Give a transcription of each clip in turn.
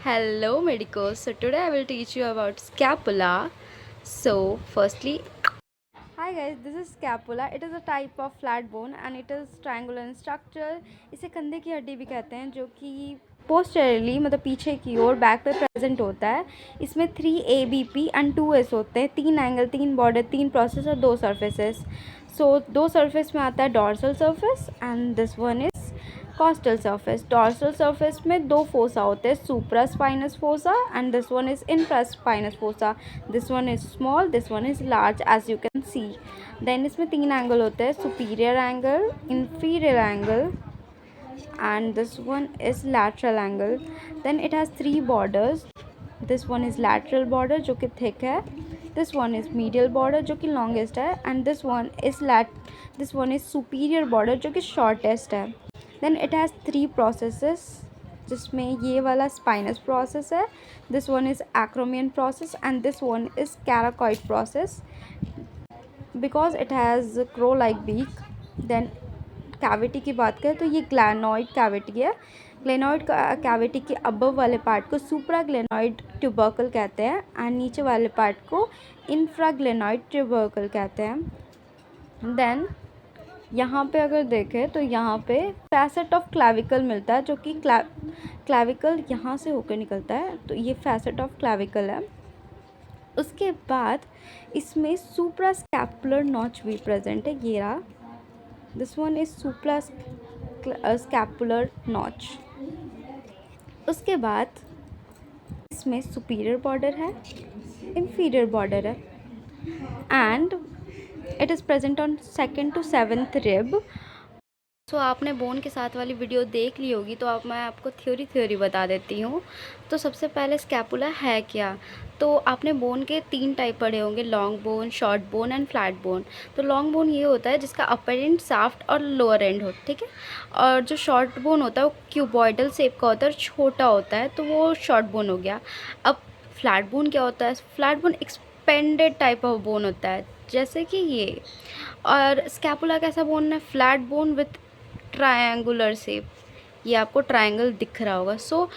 Hello medicos. So today I will teach you about scapula. So firstly, hi guys, this is scapula. It is a type of flat bone and it is triangular in structure. इसे कंधे की हड्डी भी कहते हैं जो कि पोस्टेरली मतलब पीछे की ओर बैक पे प्रेजेंट होता है। इसमें 3 ABP एंड 2 S होते हैं, 3 एंगल, 3 बॉर्डर, 3 प्रोसेस और 2 सर्फेसेस। सो 2 सर्फेस में आता है dorsal surface and this one is costal surface. Dorsal surface में 2 फोसा होते हैं, supraspinous fossa and this one is infraspinous fossa. This one is small, this one is large as you can see. Then इसमें 3 angle होते हैं, superior angle, inferior angle and this one is lateral angle. Then it has 3 borders. This one is lateral border जो कि thick है, this one is medial border जो कि longest है and this one is superior border जो कि shortest है. Then it has 3 processes जिसमें ये वाला spinous process है, this one is acromion process and this one is coracoid process because it has a crow like beak. Then cavity की बात करें तो ये ग्लैनॉइड कैविटी है। ग्लेनॉइड कैविटी के अबव वाले पार्ट को सुप्राग्लेनॉइड ट्यूबरकल कहते हैं एंड नीचे वाले पार्ट को इंफ्राग्लेनॉइड ट्यूबरकल कहते हैं। देन यहाँ पे अगर देखें तो यहाँ पे फैसेट ऑफ क्लैविकल मिलता है जो कि क्लैविकल यहाँ से होकर निकलता है, तो ये फैसेट ऑफ क्लैविकल है। उसके बाद इसमें सुप्रास्कैपुलर नॉच भी प्रेजेंट है, ये रहा, this one is suprascapular notch. उसके बाद इसमें सुपीरियर बॉर्डर है, इंफीरियर बॉर्डर है and it is present on 2nd to 7th rib. So आपने बोन के साथ वाली वीडियो देख ली होगी, तो अब मैं आपको थ्योरी बता देती हूँ। तो सबसे पहले स्कैपुला है क्या, तो आपने बोन के 3 टाइप पढ़े होंगे, long bone, short bone and flat bone. तो लॉन्ग बोन ये होता है जिसका अपर एंड साफ्ट और लोअर एंड हो, ठीक है। और जो शॉर्ट बोन होता है वो क्यूबॉइडल शेप का होता है और छोटा होता है, तो वो शॉर्ट बोन हो गया। अब फ्लैट बोन क्या होता है, flat bone expanded type of bone होता है जैसे कि ये। और स्कैपुला कैसा बोन है, flat bone with triangular shape, ये आपको ट्रायंगल दिख रहा होगा। So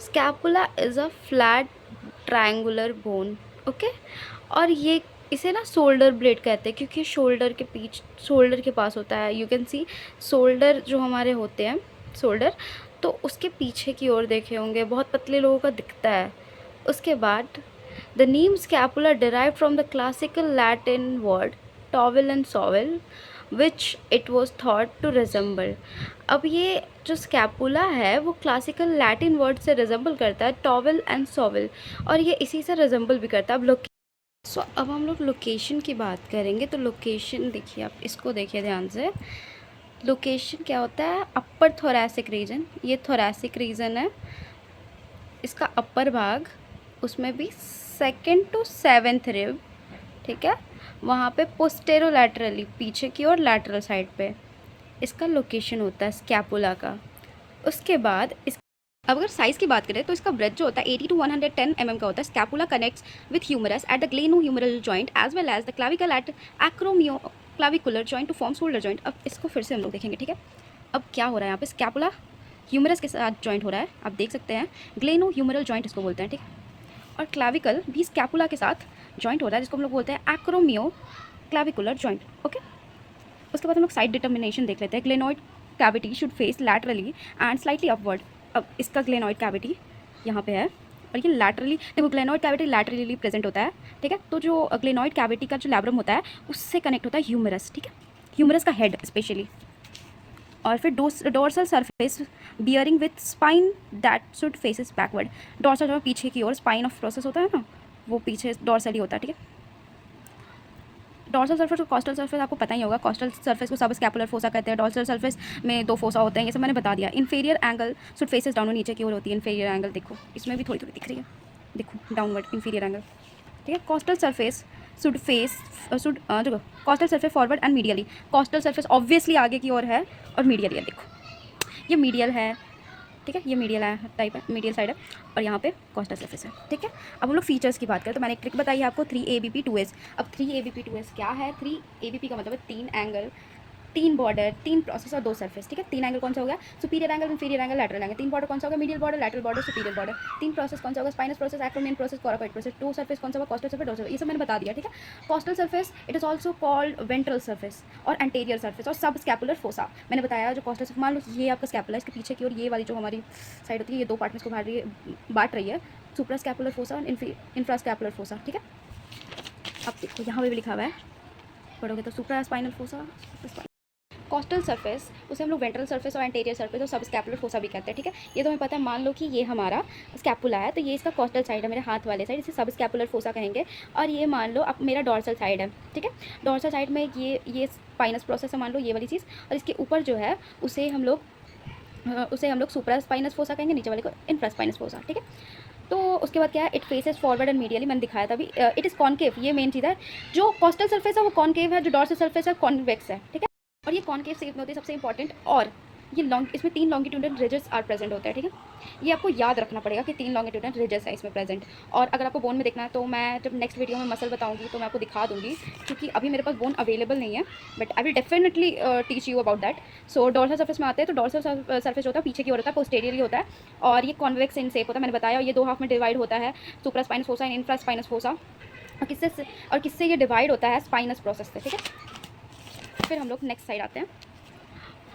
scapula is a flat triangular bone, okay. और ये इसे ना शोल्डर ब्लेड कहते हैं क्योंकि शोल्डर के पास होता है। यू कैन सी शोल्डर जो हमारे होते हैं, शोल्डर तो उसके पीछे की ओर देखे होंगे, बहुत पतले लोगों का दिखता है। उसके बाद the name scapula derived from the classical Latin word trowel and shovel which it was thought to resemble. अब ये जो स्कैपुला है वो क्लासिकल लैटिन वर्ड से रिजेंबल करता है, टॉवेल एंड सॉवेल, और ये इसी से रिजेंबल भी करता है। अब हम लोग लोकेशन की बात करेंगे। तो लोकेशन देखिए, आप इसको देखिए ध्यान से। लोकेशन क्या होता है, अपर थोरैसिक रीजन, ये थोरैसिक रीजन है, इसका अपर भाग, उसमें भी 2nd to 7th रिब, ठीक है, वहाँ पे पोस्टेरोलैटरली पीछे की ओर लैटरल साइड पे इसका लोकेशन होता है स्कैपुला का। उसके बाद अब अगर साइज़ की बात करें तो इसका ब्रेथ जो होता है 80 to 110 mm का होता है। Scapula connects with humerus at the glenohumeral joint as well as the clavicle at acromioclavicular joint to form shoulder joint. अब इसको फिर से हम लोग देखेंगे, ठीक है। अब क्या हो रहा है यहाँ पे, स्कैपुला ह्यूमरस के साथ जॉइंट हो रहा है, आप देख सकते हैं, ग्लेनोह्यूमरल जॉइंट इसको बोलते हैं, ठीक है। और क्लाविकल भी स्कैपुला के साथ जॉइंट हो रहा है जिसको हम लोग बोलते हैं एक्रोमियो क्लाविकुलर जॉइंट, ओके। उसके बाद हम लोग साइड डिटर्मिनेशन देख लेते हैं। Glenoid cavity should face laterally and slightly upward. अब इसका ग्लेनॉइड कैविटी यहाँ पे है और ये लैटरली, देखो ग्लेनॉइड कैविटी लैटरली प्रेजेंट होता है, ठीक है। तो जो ग्लेनॉइड कैविटी का जो लैब्रम होता है उससे कनेक्ट होता है ह्यूमरस, ठीक है, ह्यूमरस का हेड स्पेशली। और फिर dorsal surface bearing with spine that should faces backward. Dorsal जो पीछे की ओर स्पाइन ऑफ प्रोसेस होता है ना, वो पीछे डोर्सल ही होता है, ठीक है। डॉर्सल सरफेस और कॉस्टल सरफेस आपको पता ही होगा। कॉस्टल सरफेस को सब स्कैपुलर फोसा कहते हैं, डॉर्सल सरफेस में 2 फोसा होते हैं, ये सब मैंने बता दिया। Inferior angle should faces down, नीचे की ओर होती है इन्फीरियर एंगल, देखो इसमें भी थोड़ी थोड़ी दिख रही है, देखो डाउनवर्ड इन्फीरियर एंगल, ठीक है। कॉस्टल सरफेस शुड देखो costal surface forward and medially. Costal surface obviously आगे की ओर है और मीडियली है, देखो ये मीडियल है, ठीक है, ये मीडियल है टाइप है, मीडियल साइड है, और यहाँ पे कॉस्टल सरफेस है, ठीक है। अब हम लोग फीचर्स की बात करें तो मैंने एक ट्रिक बताई है आपको, 3 ABP 2S। अब 3 ABP 2S क्या है, 3 ABP का मतलब है 3 एंगल, तीन बॉर्डर, तीन प्रोसेस और दो सरफेस, ठीक है। तीन एंगल कौन सा हो गया, superior angle, inferior angle, lateral angle. तीन बॉर्डर कौन सा होगा, medial border, lateral border, superior border. तीन प्रोसेस कौन सा होगा, spinous process, acromion process, coracoid process. Two surface कौन सा होगा, कॉस्टल सरफेस, डोर्सल। ये सब मैंने बता दिया, ठीक है। Costal surface it is also called ventral surface और एंटेरियर सरफेस और सब स्कैपुलर फोसा। मैंने बताया जो कॉस्टल, मान लो ये आपका स्कैपुला, इसके पीछे की और ये वाली जो हमारी साइड होती है, ये दो पार्ट में इसको बांट रही है, सुप्रा स्कैपुलर फोसा और इंफ्रा स्कैपुलर फोसा, ठीक है। अब देखो यहाँ पे भी लिखा हुआ है, पढ़ोगे तो सुप्रा स्पाइनल फोसा। कॉस्टल सरफेस उसे हम लोग वेंट्रल सरफेस और एंटेरियर सरफेस और सब स्कैपुलर फोसा भी कहते हैं, ठीक है। ये तो हमें पता है। मान लो कि ये हमारा स्कैपुला है, तो ये इसका कॉस्टल साइड है, मेरे हाथ वाले साइड, इसे सब स्कैपुलर फोसा कहेंगे। और ये मान लो अब मेरा डॉर्सल साइड है, ठीक है। डॉर्सल साइड में ये स्पाइनस प्रोसेस है, मान लो ये वाली चीज़, और इसके ऊपर जो है उसे हम लोग सुप्रा स्पाइनस फोसा कहेंगे, नीचे वाले को इंफ्रा स्पाइनस फोसा, ठीक है। तो उसके बाद क्या है, it faces forward and medially, मैंने दिखाया था अभी। इट इज़ कॉन्केव, ये मेन चीज़ है। जो कॉस्टल सरफेस है वो कॉन्केव है, जो डॉर्सल सरफेस है कॉन्वेक्स है, ठीक है। और ये कॉन्केव शेप में होती है, सबसे इंपॉर्टेंट। और ये इसमें 3 लॉन्गिट्यूडनल रिजेस आर प्रेजेंट होते हैं, ठीक है। ये आपको याद रखना पड़ेगा कि 3 लॉन्गिट्यूडनल रिजेस है इसमें प्रेजेंट। और अगर आपको बोन में देखना है तो मैं जब नेक्स्ट वीडियो में मसल बताऊंगी तो मैं आपको दिखा दूंगी, क्योंकि अभी मेरे पास बोन अवेलेबल नहीं है, but I will definitely teach you about that. So dorsal surface में आते हैं, तो डॉर्सल सरफेस होता है पीछे की ओर होता है, पोस्टेरियरली होता है, और ये कॉन्वेक्स इन शेप होता है, मैंने बताया। ये 2 हाफ में डिवाइड होता है, supraspinous fossa and infraspinous fossa. और किससे ये डिवाइड होता है, स्पाइनस प्रोसेस से, ठीक है। फिर हम लोग नेक्स्ट साइड आते हैं,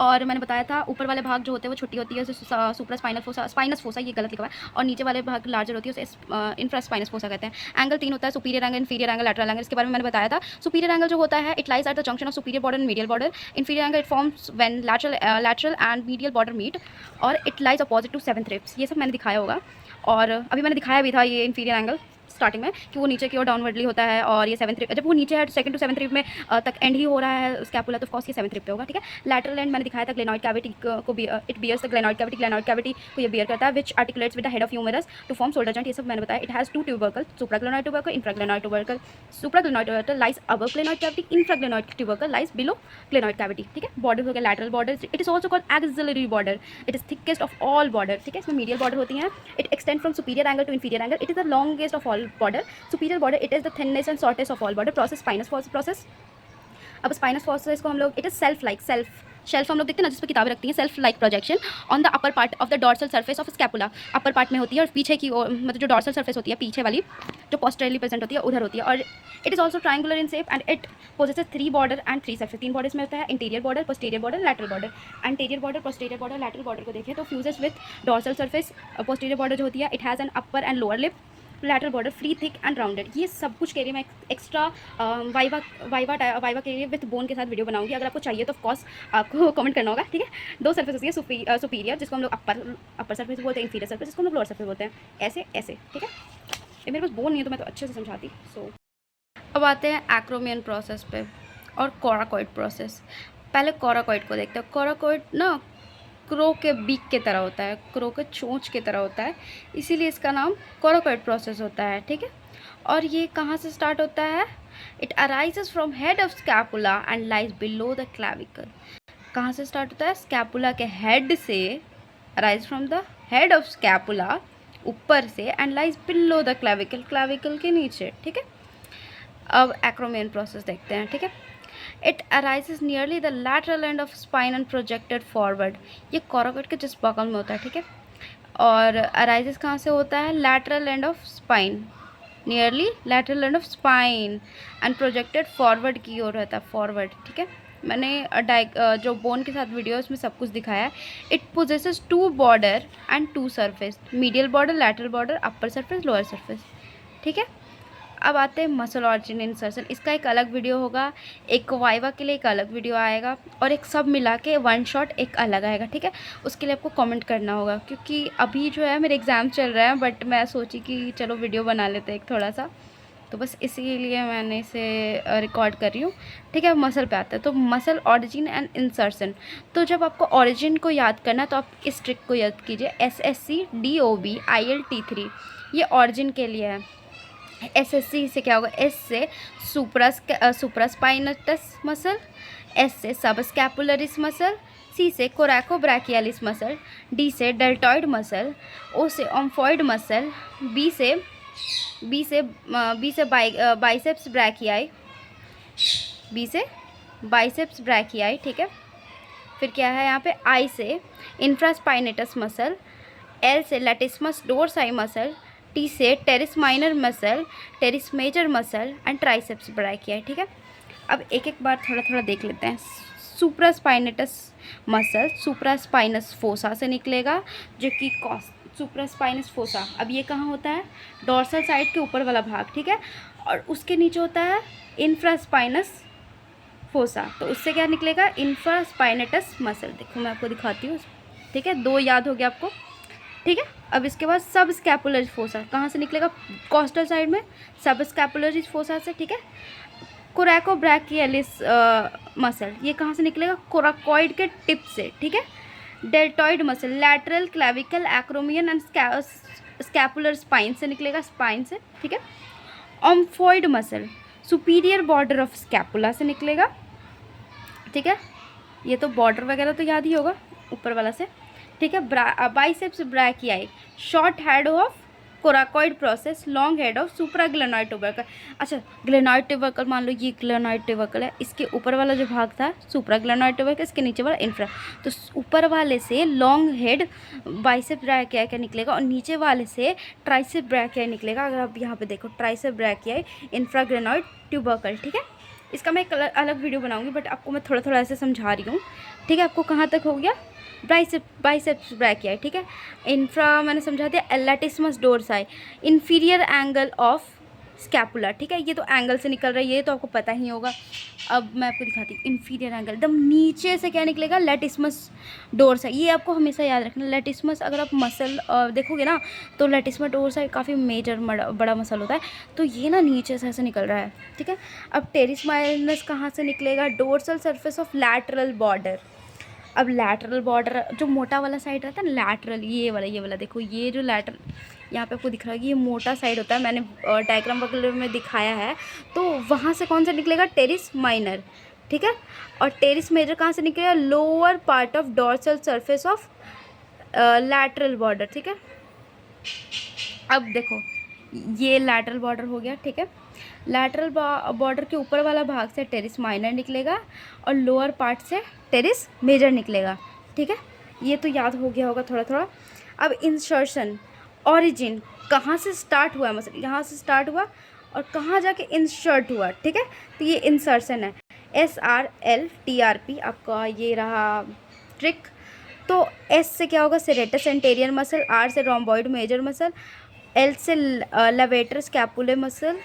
और मैंने बताया था ऊपर वाले भाग जो होते हैं वो छोटी होती है, उसे सुप्रा स्पाइनल फोसा, स्पाइनस फोसा, ये गलत लिखा हुआ है, और नीचे वाले भाग लार्जर होती है, उसे इंफ्रा स्पाइनस फोसा कहते हैं। एंगल 3 होता है, superior angle, inferior angle, lateral angle. इसके बारे में मैंने बताया था। सुपीरियर एंगल जो होता है, it lies at the junction of superior border and medial border. Inferior angle it forms when lateral and medial border meet, और it lies opposite to 7th ribs. ये सब मैंने दिखाया होगा, और अभी मैंने दिखाया भी था ये इंफीरियर एंगल स्टार्टिंग में कि वो नीचे की ओर डाउनवर्डली होता है, और ये 7th रिब, जब वो नीचे है 2nd to 7th रिब में तक एंड ही हो रहा है स्कैपुला, तो ऑफ कोर्स ये 7th रिब पे होगा, ठीक है। लैटरल एंड मैंने दिखाया था ग्लेनॉइड कैविटी को भी, it bears the glenoid cavity को ये बियर करता है, which articulates with the head of humerus to form shoulder joint. ये सब मैंने बताया। It has 2 tubercle, supraglenoid tubercle, infraglenoid tubercle. Supraglenoid tubercle lies above glenoid cavity, infraglenoid tubercle lies below glenoid cavity, ठीक है। Border हो गया lateral border, it is also called axillary border, it is thickest of all border, ठीक है। इसमें medial border होती हैं, it extend from superior angle to inferior angle, it is the longest of all border. Superior border it is the thinnest and shortest of all border. Process spinous process. अब spinous process को हम लोग, it is self shelf हम लोग देखते हैं ना, जिस पर किताबें रखती हैं, self like projection on the upper part of the dorsal surface of scapula. Upper part में होती है, और पीछे की ओर, मतलब जो डॉर्सल सरफेस होती है पीछे वाली, जो पोस्टेरियरली प्रेजेंट होती है, उधर होती है। और it is also triangular in shape and it possesses 3 border and 3 surface. 3 borders में होता है, interior border, posterior border, lateral border. Interior border, posterior border, lateral border को देखें तो fuses with dorsal surface. Posterior border जो होती है, it has an upper and lower lip. Lateral border free, thick and rounded. ये सब कुछ के लिए मैं एक्स्ट्रा वाइवा के लिए विथ बोन के साथ वीडियो बनाऊंगी। अगर आपको चाहिए तो ऑफकोर्स आपको कमेंट करना होगा, ठीक है। 2 सरफेस होती है, सुपीरियर जिसको हम लोग अपर सरफेस बोलते हैं, इंफीरियर सरफेस जिसको हम लोग लोअर सरफेस बोलते हैं, ऐसे ऐसे, ठीक है। ये मेरे पास बोन नहीं है तो मैं तो अच्छे से समझाती। सो अब आते हैं एक्रोमियन प्रोसेस पे और कोराकोइड प्रोसेस। पहले कोराकोइड को देखते हैं। कोराकोइड ना क्रो के बीक की तरह होता है, क्रो के चोंच की तरह होता है, इसीलिए इसका नाम कोराकोइड प्रोसेस होता है, ठीक है। और ये कहाँ से स्टार्ट होता है, it arises from head of scapula and lies below the clavicle. कहाँ से स्टार्ट होता है, स्कैपुला के हेड से, arise from the head of scapula, ऊपर से, and lies below the clavicle, clavicle के नीचे, ठीक है। अब एक्रोमियन प्रोसेस देखते हैं, ठीक है। It arises nearly the lateral end of spine and projected forward. ये कोराकोइड के जिस बगल में होता है, ठीक है। और अराइजेस कहाँ से होता है, lateral end of spine, nearly lateral end of spine and projected forward की ओर रहता है, फॉरवर्ड, ठीक है। मैंने जो बोन के साथ वीडियो उसमें सब कुछ दिखाया है। It possesses 2 border and 2 surface, medial border, lateral border, upper surface, lower surface, ठीक है। अब आते हैं मसल ऑरिजिन इंसर्शन। इसका एक अलग वीडियो होगा, एक वाइवा के लिए एक अलग वीडियो आएगा, और एक सब मिला के 1 शॉट एक अलग आएगा, ठीक है। उसके लिए आपको कमेंट करना होगा, क्योंकि अभी जो है मेरे एग्ज़ाम चल रहे हैं, बट मैं सोची कि चलो वीडियो बना लेते हैं एक थोड़ा सा, तो बस इसीलिए मैंने इसे रिकॉर्ड कर रही हूँ, ठीक है। मसल पे आता है, तो मसल ऑरिजिन एंड इंसर्शन। तो जब आपको ऑरिजिन को याद करना है तो आप इस ट्रिक को याद कीजिए, SSC DOB ILT3, ये ऑरिजिन के लिए है। SSC से क्या होगा, S से सुप्रास्पाइनटस मसल, S से सबस्कैपुलरिस मसल, C से कोराकोब्रैकियालिस मसल, D से डेल्टॉइड मसल, O से ओम्फॉइड मसल, B से बाइसेप्स ब्रैकियाई, B से बाइसेप्स ब्रैकियाई, ठीक है। फिर क्या है यहाँ पे, आई से इंफ्रास्पाइनेटस मसल, एल से लैटिस्मस डोर्साई मसल, टी से teres minor muscle, teres major muscle and triceps brachii, ठीक है। अब एक एक बार थोड़ा थोड़ा देख लेते हैं। सुप्रास्पाइनेटस मसल सुप्रास्पाइनस फोसा से निकलेगा, जो कि सुप्रास्पाइनस फोसा, अब ये कहाँ होता है, डोर्सल साइड के ऊपर वाला भाग, ठीक है। और उसके नीचे होता है इंफ्रास्पाइनस फोसा, तो उससे क्या निकलेगा, इंफ्रास्पाइनेटस मसल। देखो मैं आपको दिखाती हूँ, ठीक है, 2 याद हो गया आपको, ठीक है। अब इसके बाद सब स्कैपुलर फोसा कहाँ से निकलेगा, कॉस्टल साइड में सब स्कैपुलर फोसा से, ठीक है। कोरैकोब्रैकियलिस मसल, ये कहाँ से निकलेगा, कोराकॉइड के टिप से, ठीक है। Deltoid muscle lateral clavicle acromion and scapular spine से निकलेगा, स्पाइन से, ठीक है। Omohyoid muscle superior border of scapula से निकलेगा, ठीक है। ये तो बॉर्डर वगैरह तो याद ही होगा ऊपर वाला से, ठीक है। Biceps brachii short head of coracoid process, long head of supraglenoid tubercle. अच्छा, ग्लेनोइड ट्यूबरकल मान लो ये ग्लेनोइड ट्यूबरकल है, इसके ऊपर वाला जो भाग था सुप्राग्लेनोइड ट्यूबरकल, इसके नीचे वाला इंफ्रा, तो ऊपर वाले से लॉन्ग हेड बाइसेप ब्रैकियाई का निकलेगा और नीचे वाले से ट्राइसेप ब्रैकियाई निकलेगा। अगर आप यहाँ पे देखो, ट्राइसेप ब्रैकियाई इंफ्राग्लेनोइड ट्यूबरकल, ठीक है। इसका मैं एक अलग वीडियो बनाऊंगी, बट आपको मैं थोड़ा थोड़ा ऐसे समझा रही हूँ, ठीक है। आपको कहाँ तक हो गया, बाइसेप्स ब्रैकियाई, ठीक है। इंफ्रा मैंने समझा दिया, latissimus dorsi inferior angle of scapula, ठीक है। ये तो एंगल से निकल रहा है, ये तो आपको पता ही होगा। अब मैं आपको दिखाती हूँ, इंफीरियर एंगल एकदम नीचे से क्या निकलेगा, लैटिस्मस डोर्साई, ये आपको हमेशा याद रखना। लैटिस्मस अगर आप मसल देखोगे ना, तो लैटिस्मस डोर्साई काफ़ी मेजर बड़ा मसल होता है, तो ये ना नीचे से ऐसे निकल रहा है, ठीक है। अब टेरिस माइनस कहाँ से निकलेगा, dorsal surface of lateral border. अब लैटरल बॉर्डर जो मोटा वाला साइड रहता है ना, लैटरल, ये वाला देखो, ये जो लैटरल यहाँ पे आपको दिख रहा है कि ये मोटा साइड होता है, मैंने डायग्राम वगैरह में दिखाया है, तो वहाँ से कौन सा निकलेगा, टेरिस माइनर, ठीक है। और टेरिस मेजर कहाँ से निकलेगा, lower part of dorsal surface of lateral border, ठीक है। अब देखो ये लैटरल बॉर्डर हो गया, ठीक है। लैटरल बॉर्डर के ऊपर वाला भाग से टेरिस माइनर निकलेगा और लोअर पार्ट से टेरिस मेजर निकलेगा, ठीक है। ये तो याद हो गया होगा थोड़ा थोड़ा। अब इंसर्शन, ऑरिजिन, कहाँ से स्टार्ट हुआ, मतलब यहाँ से स्टार्ट हुआ और कहाँ जाके इंसर्ट हुआ, ठीक है। तो ये इंसर्शन है, SRLTRP आपका ये रहा ट्रिक। तो S से क्या होगा, सेरेटस एंटेरियर मसल, R से रोम्बॉइड मेजर मसल, L से लेवेटर स्कैपुलर मसल,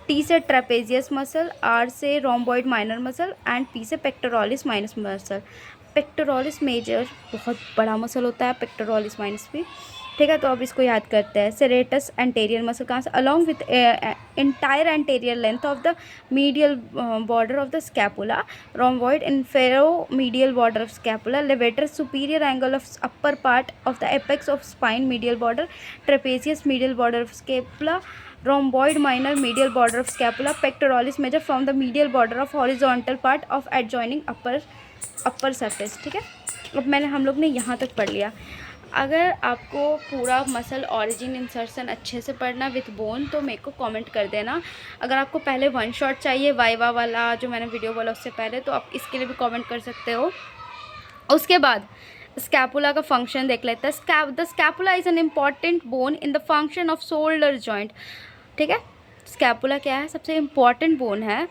T से ट्रेपेजियस मसल, R से rhomboid minor muscle and P से pectoralis minus muscle. Pectoralis major बहुत बड़ा मसल होता है, पेक्टोरलिस माइनस भी, ठीक है। तो अब इसको याद करते हैं। सेरेटस एंटेरियर मसल कहाँ से, along with entire anterior length of the medial border of the scapula, rhomboid inferomedial border of scapula, levator superior angle of upper part of the apex of spine medial border, trapezius medial border of scapula, rhomboid minor medial border of scapula, pectoralis major from the medial border of horizontal part of adjoining upper surface, ठीक है। अब हम लोग ने यहाँ तक पढ़ लिया। अगर आपको पूरा मसल ऑरिजिन इंसर्शन अच्छे से पढ़ना विथ बोन, तो मेरे को कमेंट कर देना। अगर आपको पहले 1 शॉट चाहिए वाइवा वाला जो मैंने वीडियो बोला उससे पहले, तो आप इसके लिए भी कमेंट कर सकते हो। उसके बाद स्कैपुला का फंक्शन देख लेते हैं। The scapula is an important bone in the function off shoulder joint, ठीक है। स्कैपुला क्या है, सबसे इम्पॉर्टेंट बोन है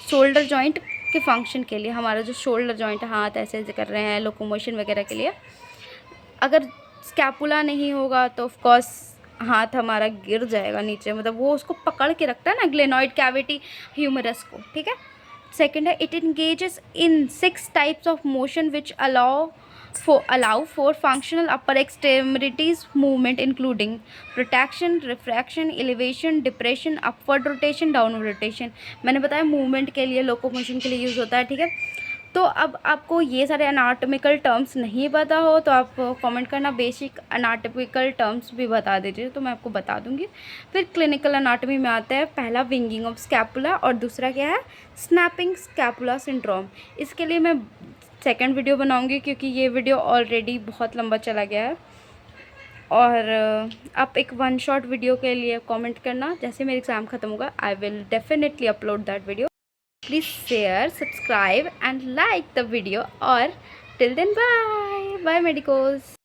शोल्डर जॉइंट के फंक्शन के लिए। हमारा जो शोल्डर जॉइंट है, हाथ ऐसे ऐसे कर रहे हैं लोकोमोशन वगैरह के लिए, अगर स्कैपुला नहीं होगा तो ऑफ कोर्स हाथ हमारा गिर जाएगा नीचे, मतलब वो उसको पकड़ के रखता है ना, ग्लेनोइड कैविटी ह्यूमरस को, ठीक है। सेकंड है, it engages in 6 types of motion which allow for functional upper extremities movement including protraction, refraction, elevation, depression, upward rotation, downward rotation। मैंने बताया मूवमेंट के लिए, लोकोमोशन के लिए यूज़ होता है, ठीक है। तो अब आपको ये सारे अनाटॉमिकल टर्म्स नहीं पता हो तो आप कमेंट करना, बेसिक अनाटॉमिकल टर्म्स भी बता दीजिए तो मैं आपको बता दूंगी। फिर क्लिनिकल अनाटॉमी में आता है पहला विंगिंग ऑफ स्कैपुला और दूसरा क्या है, स्नैपिंग स्कैपुला सिंड्रोम। इसके लिए मैं सेकंड वीडियो बनाऊंगी क्योंकि ये वीडियो ऑलरेडी बहुत लंबा चला गया है। और आप एक 1 शॉट वीडियो के लिए कमेंट करना, जैसे मेरा एग्ज़ाम ख़त्म होगा I will definitely upload that video. Please share, subscribe and like the video. Or till then, bye. Bye medicos.